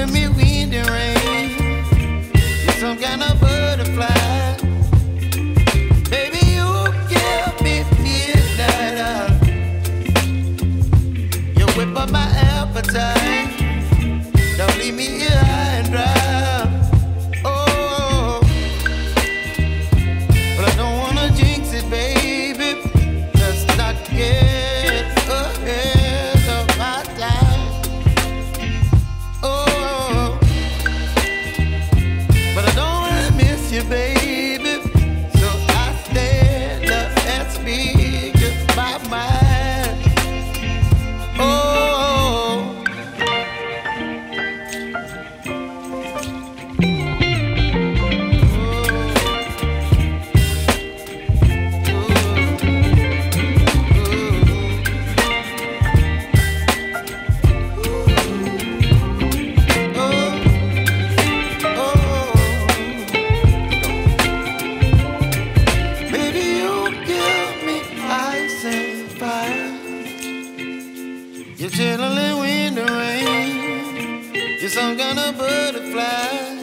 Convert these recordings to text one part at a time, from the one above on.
giving me wind and rain. You're some kind of butterfly. Baby, you give me midnight. You whip up my appetite. Don't leave me here high and dry. Oh, but I don't wanna jinx it, baby. Let's not get ahead of my time. Oh, but I don't wanna miss you, baby. So I stand up and speak my mind. Oh. You're chilling wind and rain. You're some kind of butterfly.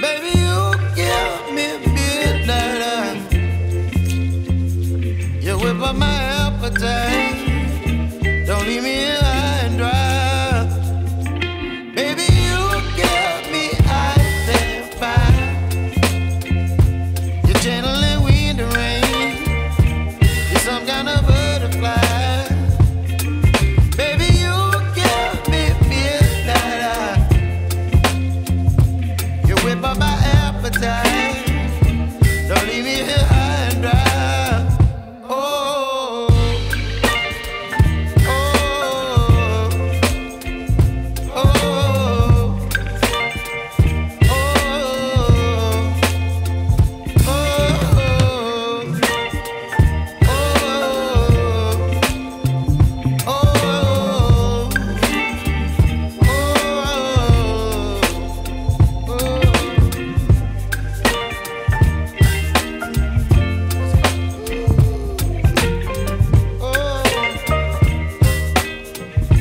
Baby, you give me midnight. You whip up my appetite.